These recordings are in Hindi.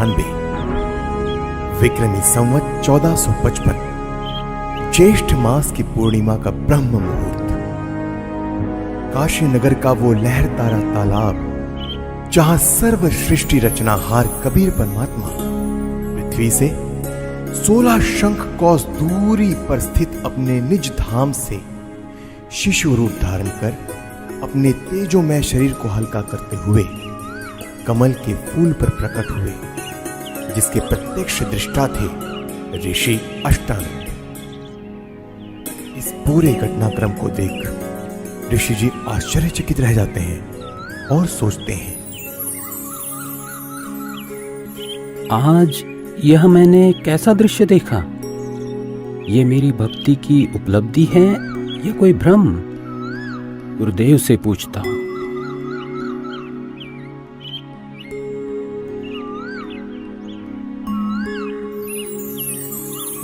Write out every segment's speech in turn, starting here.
1498 विक्रमी संवत 1455 ज्येष्ठ मास की पूर्णिमा का ब्रह्म मुहूर्त, काशी नगर का वो लहरतारा तालाब जहां सर्व सृष्टि रचनाहार कबीर परमात्मा पृथ्वी से 16 शंख कौस दूरी पर स्थित अपने निज धाम से शिशु रूप धारण कर अपने तेजोमय शरीर को हल्का करते हुए कमल के फूल पर प्रकट हुए, जिसके प्रत्यक्ष दृष्टा थे ऋषि अष्टानंद। इस पूरे घटनाक्रम को देख ऋषि जी आश्चर्यचकित रह जाते हैं और सोचते हैं, आज यह मैंने कैसा दृश्य देखा? ये मेरी भक्ति की उपलब्धि है या कोई भ्रम? गुरुदेव से पूछता हूं।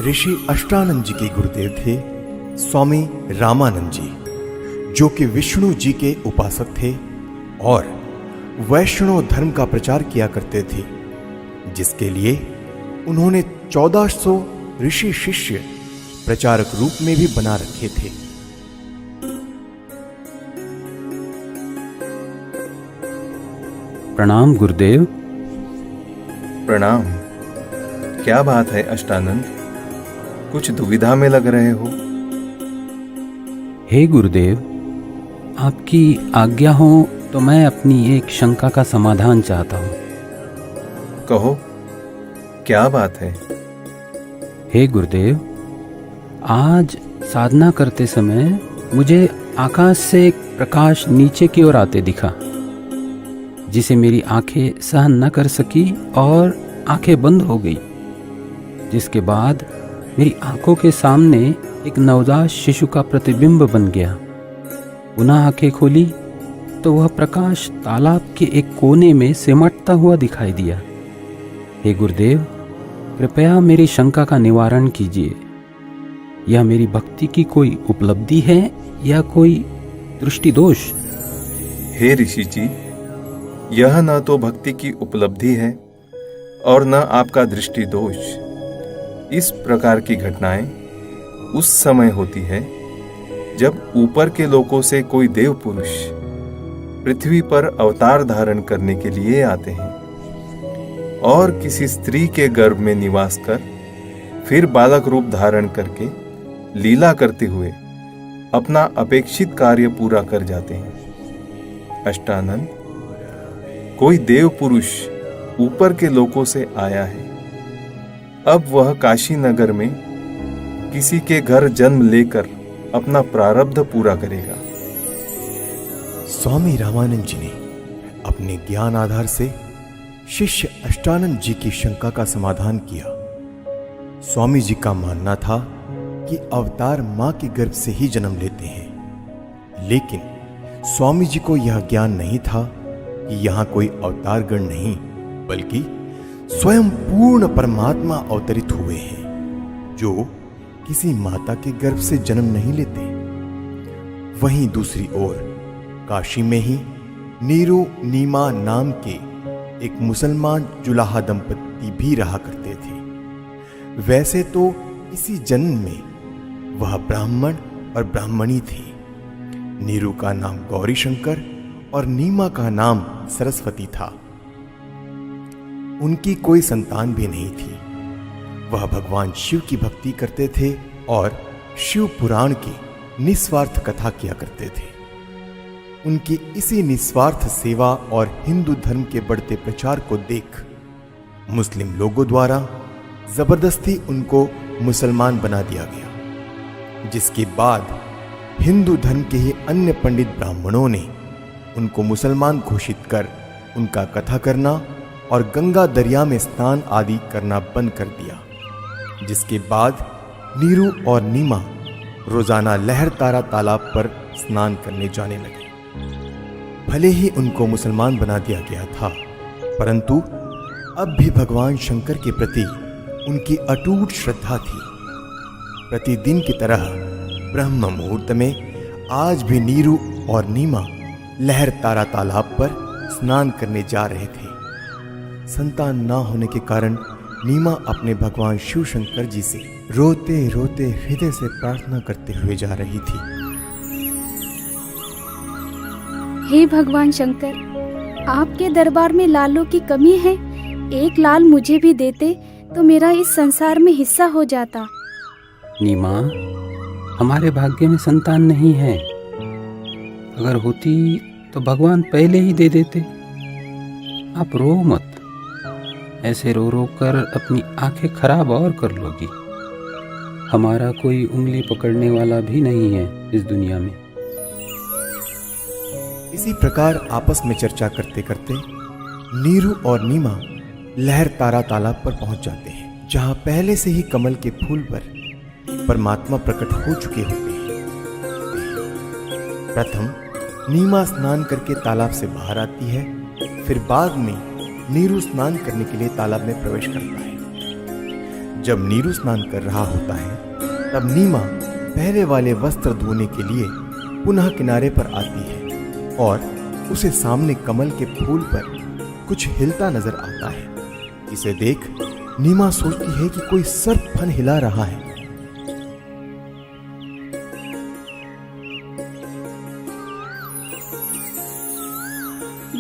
ऋषि अष्टानंद जी के गुरुदेव थे स्वामी रामानंद जी, जो कि विष्णु जी के उपासक थे और वैष्णव धर्म का प्रचार किया करते थे, जिसके लिए उन्होंने 1400 ऋषि शिष्य प्रचारक रूप में भी बना रखे थे। प्रणाम गुरुदेव। प्रणाम। क्या बात है अष्टानंद, कुछ दुविधा में लग रहे हो? हे गुरुदेव, आपकी आज्ञा हो तो मैं अपनी एक शंका का समाधान चाहता हूँ। कहो, क्या बात है? हे गुरुदेव, आज साधना करते समय मुझे आकाश से एक प्रकाश नीचे की ओर आते दिखा, जिसे मेरी आंखें सहन न कर सकी और आंखें बंद हो गई, जिसके बाद मेरी आंखों के सामने एक नवजात शिशु का प्रतिबिंब बन गया। पुनः आंखें खोली तो वह प्रकाश तालाब के एक कोने में सिमटता हुआ दिखाई दिया। हे गुरुदेव, कृपया मेरी शंका का निवारण कीजिए। यह मेरी भक्ति की कोई उपलब्धि है या कोई दृष्टि दोष? हे ऋषि जी, यह न तो भक्ति की उपलब्धि है और न आपका दृष्टि दोष। इस प्रकार की घटनाएं उस समय होती है जब ऊपर के लोकों से कोई देव पुरुष पृथ्वी पर अवतार धारण करने के लिए आते हैं और किसी स्त्री के गर्भ में निवास कर फिर बालक रूप धारण करके लीला करते हुए अपना अपेक्षित कार्य पूरा कर जाते हैं। अष्टानंद, कोई देव पुरुष ऊपर के लोकों से आया है। अब वह काशी नगर में किसी के घर जन्म लेकर अपना प्रारब्ध पूरा करेगा। स्वामी रामानंद जी ने अपने ज्ञान आधार से शिष्य अष्टानंद जी की शंका का समाधान किया। स्वामी जी का मानना था कि अवतार मां के गर्भ से ही जन्म लेते हैं, लेकिन स्वामी जी को यह ज्ञान नहीं था कि यहां कोई अवतार गण नहीं, बल्कि स्वयं पूर्ण परमात्मा अवतरित हुए हैं, जो किसी माता के गर्भ से जन्म नहीं लेते। वहीं दूसरी ओर काशी में ही नीरू नीमा नाम के एक मुसलमान जुलाहा दंपति भी रहा करते थे। वैसे तो इसी जन्म में वह ब्राह्मण और ब्राह्मणी थी। नीरू का नाम गौरी शंकर और नीमा का नाम सरस्वती था। उनकी कोई संतान भी नहीं थी। वह भगवान शिव की भक्ति करते थे और शिव पुराण की निस्वार्थ कथा किया करते थे। उनकी इसी निस्वार्थ सेवा और हिंदू धर्म के बढ़ते प्रचार को देख मुस्लिम लोगों द्वारा जबरदस्ती उनको मुसलमान बना दिया गया, जिसके बाद हिंदू धर्म के ही अन्य पंडित ब्राह्मणों ने उनको मुसलमान घोषित कर उनका कथा करना और गंगा दरिया में स्नान आदि करना बंद कर दिया, जिसके बाद नीरू और नीमा रोजाना लहरतारा तालाब पर स्नान करने जाने लगे। भले ही उनको मुसलमान बना दिया गया था, परंतु अब भी भगवान शंकर के प्रति उनकी अटूट श्रद्धा थी। प्रतिदिन की तरह ब्रह्म मुहूर्त में आज भी नीरू और नीमा लहरतारा तालाब पर स्नान करने जा रहे थे। संतान ना होने के कारण नीमा अपने भगवान शिव शंकर जी से रोते रोते हृदय से प्रार्थना करते हुए जा रही थी। हे भगवान शंकर, आपके दरबार में लालों की कमी है। एक लाल मुझे भी देते तो मेरा इस संसार में हिस्सा हो जाता। नीमा, हमारे भाग्य में संतान नहीं है। अगर होती तो भगवान पहले ही दे देते। आप रो मत। ऐसे रो रो कर अपनी आंखें खराब और कर लोगी। हमारा कोई उंगली पकड़ने वाला भी नहीं है इस दुनिया में। इसी प्रकार आपस में चर्चा करते करते नीरू और नीमा लहर तारा तालाब पर पहुंच जाते हैं, जहां पहले से ही कमल के फूल पर परमात्मा प्रकट हो चुके होते हैं। प्रथम नीमा स्नान करके तालाब से बाहर आती है, फिर बाद में नीरू स्नान करने के लिए तालाब में प्रवेश करता है। जब नीरू स्नान कर रहा होता है तब नीमा पहले वाले वस्त्र धोने के लिए पुनः किनारे पर आती है और उसे सामने कमल के फूल पर कुछ हिलता नजर आता है। इसे देख नीमा सोचती है कि कोई सर्प फन हिला रहा है।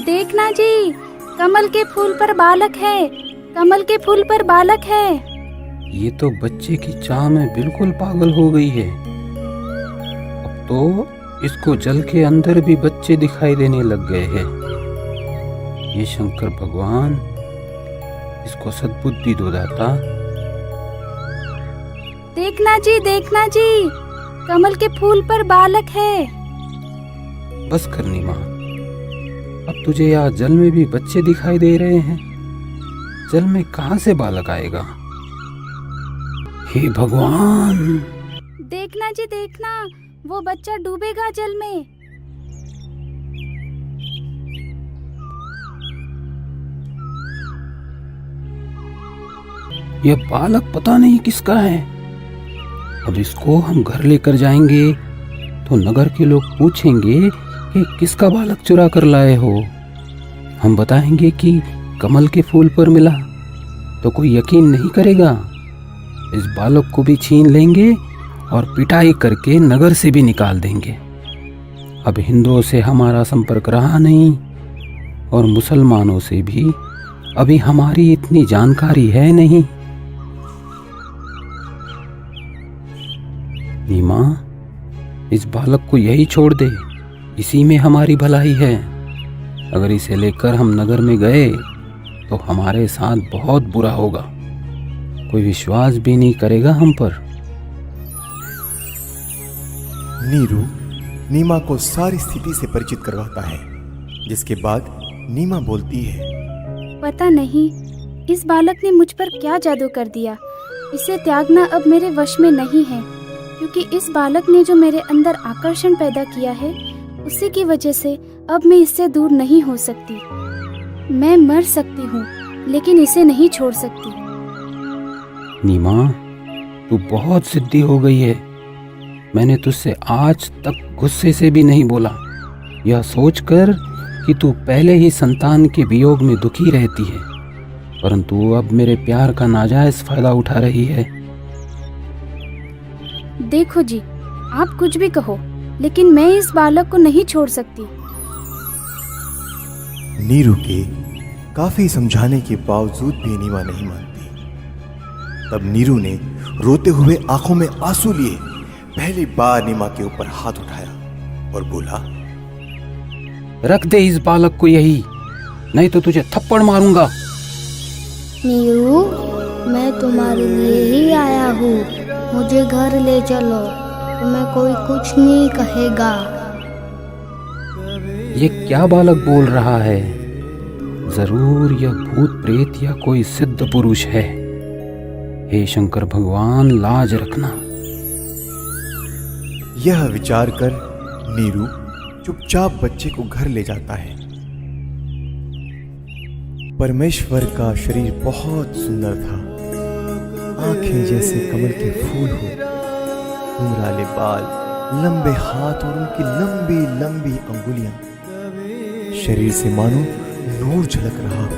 देखना जी, कमल के फूल पर बालक है। कमल के फूल पर बालक है। ये तो बच्चे की चाह में बिल्कुल पागल हो गई है। अब तो इसको जल के अंदर भी बच्चे दिखाई देने लग गए हैं। ये शंकर भगवान, इसको सद्बुद्धि दो दाता। देखना जी, कमल के फूल पर बालक है। बस कर नीमा, अब तुझे यहाँ जल में भी बच्चे दिखाई दे रहे हैं। जल में कहाँ से बालक आएगा? हे भगवान! देखना जी, वो बच्चा डूबेगा जल में। यह बालक पता नहीं किसका है। अब इसको हम घर लेकर जाएंगे तो नगर के लोग पूछेंगे कि किसका बालक चुरा कर लाए हो। हम बताएंगे कि कमल के फूल पर मिला तो कोई यकीन नहीं करेगा। इस बालक को भी छीन लेंगे और पिटाई करके नगर से भी निकाल देंगे। अब हिंदुओं से हमारा संपर्क रहा नहीं और मुसलमानों से भी अभी हमारी इतनी जानकारी है नहीं। नीमा, इस बालक को यही छोड़ दे, इसी में हमारी भलाई है। अगर इसे लेकर हम नगर में गए तो हमारे साथ बहुत बुरा होगा। कोई विश्वास भी नहीं करेगा हम पर। नीरू नीमा को सारी स्थिति से परिचित करवाता है, जिसके बाद नीमा बोलती है, पता नहीं इस बालक ने मुझ पर क्या जादू कर दिया। इसे त्यागना अब मेरे वश में नहीं है, क्योंकि इस बालक ने जो मेरे अंदर आकर्षण पैदा किया है, उसी की वजह से अब मैं इससे दूर नहीं हो सकती। मैं मर सकती हूँ लेकिन इसे नहीं छोड़ सकती। नीमा, तू बहुत सिद्धि हो गई है। मैंने तुझसे आज तक गुस्से से भी नहीं बोला, यह सोचकर कि तू पहले ही संतान के वियोग में दुखी रहती है, परंतु अब मेरे प्यार का नाजायज फायदा उठा रही है। देखो जी, आप कुछ भी कहो, लेकिन मैं इस बालक को नहीं छोड़ सकती। नीरू के काफी समझाने के बावजूद भी नीमा नहीं मानती। तब नीरू ने रोते हुए आंखों में आंसू लिए पहली बार नीमा के ऊपर हाथ उठाया और बोला, रख दे इस बालक को यही, नहीं तो तुझे थप्पड़ मारूंगा। नीरू, मैं तुम्हारे लिए ही आया हूँ। मुझे घर ले चलो, तुम्हें कोई कुछ नहीं कहेगा। ये क्या बालक बोल रहा है? जरूर यह भूत प्रेत या कोई सिद्ध पुरुष है। हे शंकर भगवान, लाज रखना। यह विचार कर नीरू चुपचाप बच्चे को घर ले जाता है। परमेश्वर का शरीर बहुत सुंदर था। आंखें जैसे कमल के फूल हो, घुंघराले बाल, लंबे हाथ और उनकी लंबी लंबी अंगुलियां। शरीर से मानो नूर झलक रहा हो।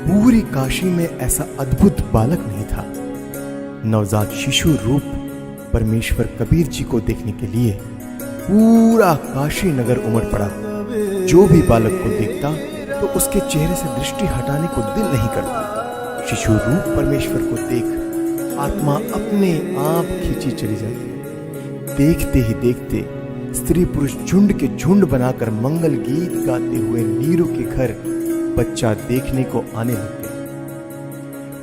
पूरी काशी में ऐसा अद्भुत बालक नहीं था। नवजात शिशु रूप परमेश्वर कबीर जी को देखने के लिए पूरा काशी नगर उमड़ पड़ा। जो भी बालक को देखता तो उसके चेहरे से दृष्टि हटाने को दिल नहीं करता। शिशु रूप परमेश्वर को देख आत्मा अपने आप खींची चली जाती। देखते ही देखते स्त्री पुरुष झुंड के झुंड बनाकर मंगल गीत गाते हुए नीरू के घर बच्चा देखने को आने लग गए।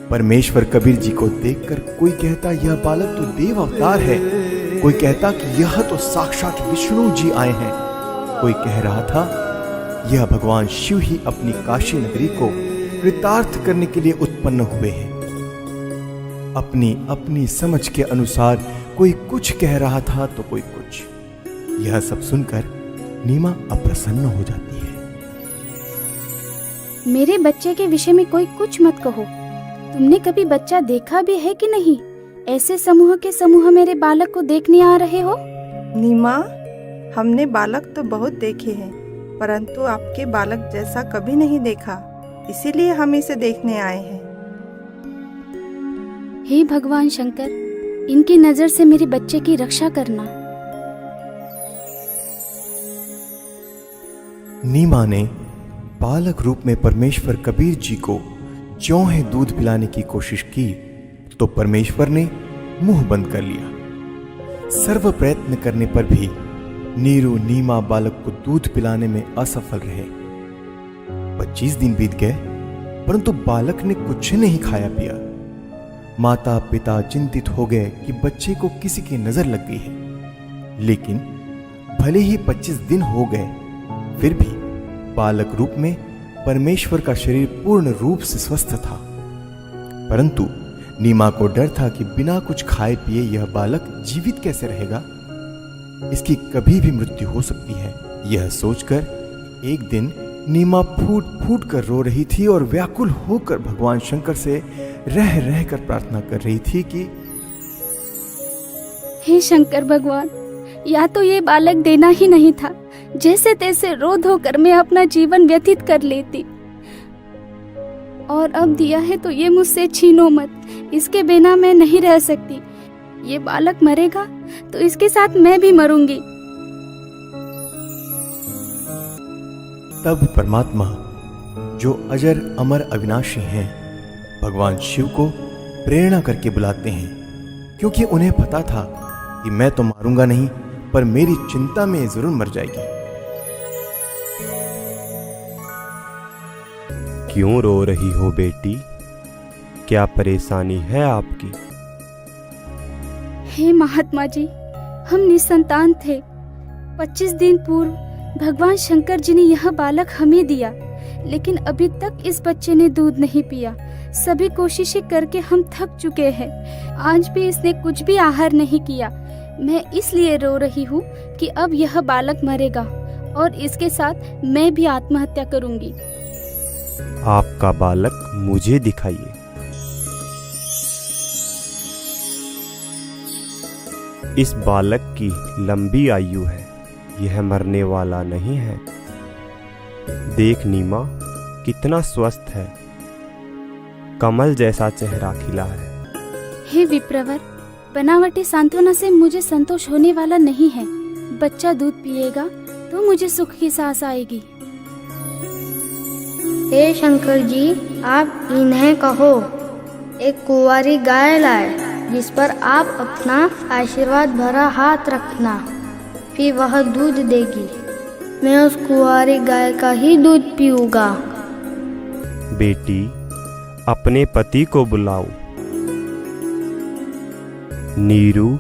परमेश्वर कबीर जी को देखकर कोई कहता यह बालक तो देव अवतार है, कोई कहता कि यह तो साक्षात विष्णु जी आए हैं, कोई कह रहा था यह भगवान शिव ही अपनी काशी नगरी को कृतार्थ करने के लिए उत्पन्न हुए हैं। अपनी अपनी समझ के अनुसार कोई कुछ कह रहा था तो कोई कुछ। यह सब सुनकर नीमा अप्रसन्न हो जाती है। मेरे बच्चे के विषय में कोई कुछ मत कहो। तुमने कभी बच्चा देखा भी है कि नहीं? ऐसे समूह के समूह मेरे बालक को देखने आ रहे हो? नीमा, हमने बालक तो बहुत देखे हैं, परंतु आपके बालक जैसा कभी नहीं देखा, इसीलिए हम इसे देखने आए हैं। हे भगवान शंकर, इनकी नजर से मेरे बच्चे की रक्षा करना। नीमा ने बालक रूप में परमेश्वर कबीर जी को ज्यों ही दूध पिलाने की कोशिश की तो परमेश्वर ने मुंह बंद कर लिया। सर्व प्रयत्न करने पर भी नीरू नीमा बालक को दूध पिलाने में असफल रहे। 25 दिन बीत गए, परंतु बालक ने कुछ नहीं खाया पिया। माता पिता चिंतित हो गए कि बच्चे को किसी की नजर लग गई है। लेकिन भले ही 25 दिन हो गए, फिर भी बालक रूप में परमेश्वर का शरीर पूर्ण रूप से स्वस्थ था। परंतु नीमा को डर था कि बिना कुछ खाए पिए यह बालक जीवित कैसे रहेगा, इसकी कभी भी मृत्यु हो सकती है। यह सोचकर एक दिन नीमा फूट फूट कर रो रही थी और व्याकुल होकर भगवान शंकर से रह रह कर प्रार्थना कर रही थी कि हे शंकर भगवान, या तो ये बालक देना ही नहीं था, जैसे तैसे रो धो कर मैं अपना जीवन व्यतीत कर लेती, और अब दिया है तो ये मुझसे छीनो मत। इसके बिना मैं नहीं रह सकती। ये बालक मरेगा तो इसके साथ मैं भी मरूंगी। तब परमात्मा जो अजर अमर अविनाशी हैं, भगवान शिव को प्रेरणा करके बुलाते हैं, क्योंकि उन्हें पता था कि मैं तो मारूंगा नहीं, पर मेरी चिंता में जरूर मर जाएगी। क्यों रो रही हो बेटी? क्या परेशानी है आपकी? हे महात्मा जी, हम निसंतान थे। 25 दिन पूर्व भगवान शंकर जी ने यह बालक हमें दिया, लेकिन अभी तक इस बच्चे ने दूध नहीं पिया। सभी कोशिशें करके हम थक चुके हैं। आज भी इसने कुछ भी आहार नहीं किया। मैं इसलिए रो रही हूँ कि अब यह बालक मरेगा और इसके साथ मैं भी आत्महत्या करूंगी। आपका बालक मुझे दिखाइए। इस बालक की लंबी आयु है, यह मरने वाला नहीं है। देख नीमा, कितना स्वस्थ है, कमल जैसा चेहरा खिला है। हे विप्रवर, बनावटी सांत्वना से मुझे संतोष होने वाला नहीं है। बच्चा दूध पिएगा तो मुझे सुख की सांस आएगी। हे शंकर जी, आप इन्हें कहो एक कुंवारी गाय लाए, जिस पर आप अपना आशीर्वाद भरा हाथ रखना, फिर वह दूध देगी। मैं उस कुंवारी गाय का ही दूध पीऊंगा। बेटी, अपने पति को बुलाओ। नीरू,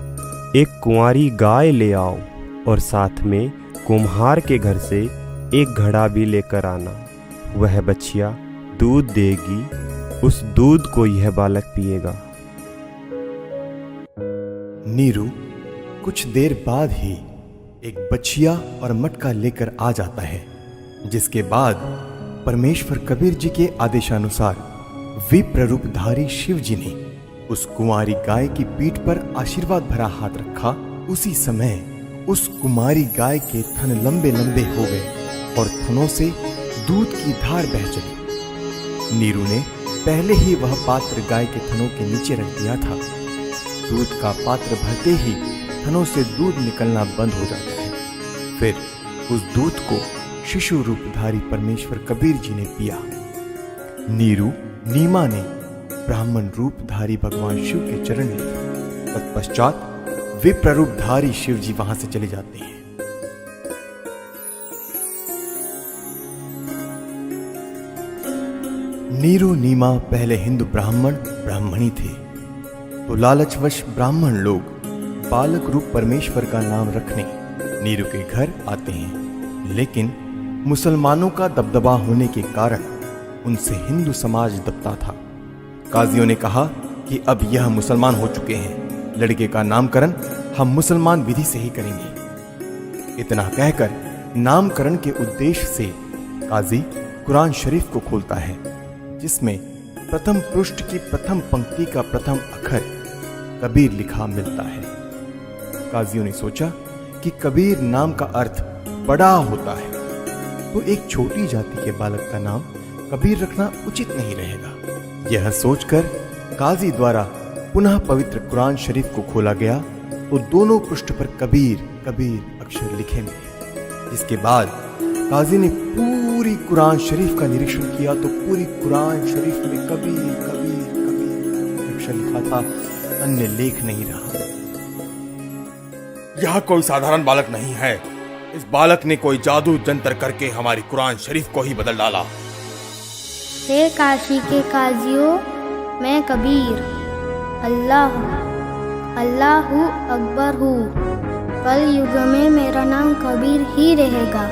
एक कुंवारी गाय ले आओ और साथ में कुम्हार के घर से एक घड़ा भी लेकर आना। वह बच्चिया दूध देगी, उस दूध को यह बालक पिएगा। नीरू कुछ देर बाद ही एक बछिया और मटका लेकर आ जाता है, जिसके बाद परमेश्वर कबीर जी के आदेशानुसार विप्र रूपधारी शिव जी ने उस कुंवारी गाय की पीठ पर आशीर्वाद भरा हाथ रखा। उसी समय उस कुमारी गाय के थन लंबे लंबे हो गए और थनों से दूध की धार बह चली। नीरू ने पहले ही वह पात्र गाय के थनों के नीचे रख दिया था। दूध का पात्र भरते ही थनों से दूध निकलना बंद हो जाता है। फिर उस दूध को शिशु रूपधारी परमेश्वर कबीर जी ने पिया। नीरू नीमा ने ब्राह्मण रूपधारी भगवान शिव के चरण लिए। तत्पश्चात विप्र रूपधारी शिव जी वहां से चले जाते हैं। नीरू नीमा पहले हिंदू ब्राह्मणी थे, तो लालचवश ब्राह्मण लोग बालक रूप परमेश्वर का नाम रखने नीरू के घर आते हैं। लेकिन मुसलमानों का दबदबा होने के कारण उनसे हिंदू समाज दबता था। काजियों ने कहा कि अब यह मुसलमान हो चुके हैं, लड़के का नामकरण हम मुसलमान विधि से ही करेंगे। इतना कहकर नामकरण के उद्देश्य से काजी कुरान शरीफ को खोलता है, जिसमें प्रथम पृष्ठ की प्रथम पंक्ति का प्रथम अक्षर कबीर लिखा मिलता है। काजियों ने सोचा कि कबीर नाम का अर्थ बड़ा होता है, तो एक छोटी जाति के बालक का नाम कबीर रखना उचित नहीं रहेगा। यह सोचकर काजी द्वारा पुनः पवित्र कुरान शरीफ को खोला गया, तो दोनों पृष्ठ पर कबीर कबीर अक्षर लिखे मिले। इसके बाद काजी ने पूरी कुरान शरीफ का निरीक्षण किया, तो पूरी कुरान शरीफ में कबीर कबीर कबीर अक्षर लिखा था, अन्य लेख नहीं रहा। यह कोई साधारण बालक नहीं है, इस बालक ने कोई जादू जंतर करके हमारी कुरान शरीफ को ही बदल डाला। हे काशी के काजियों, मैं कबीर अल्लाह अकबर हूँ। कल युग में मेरा नाम कबीर ही रहेगा।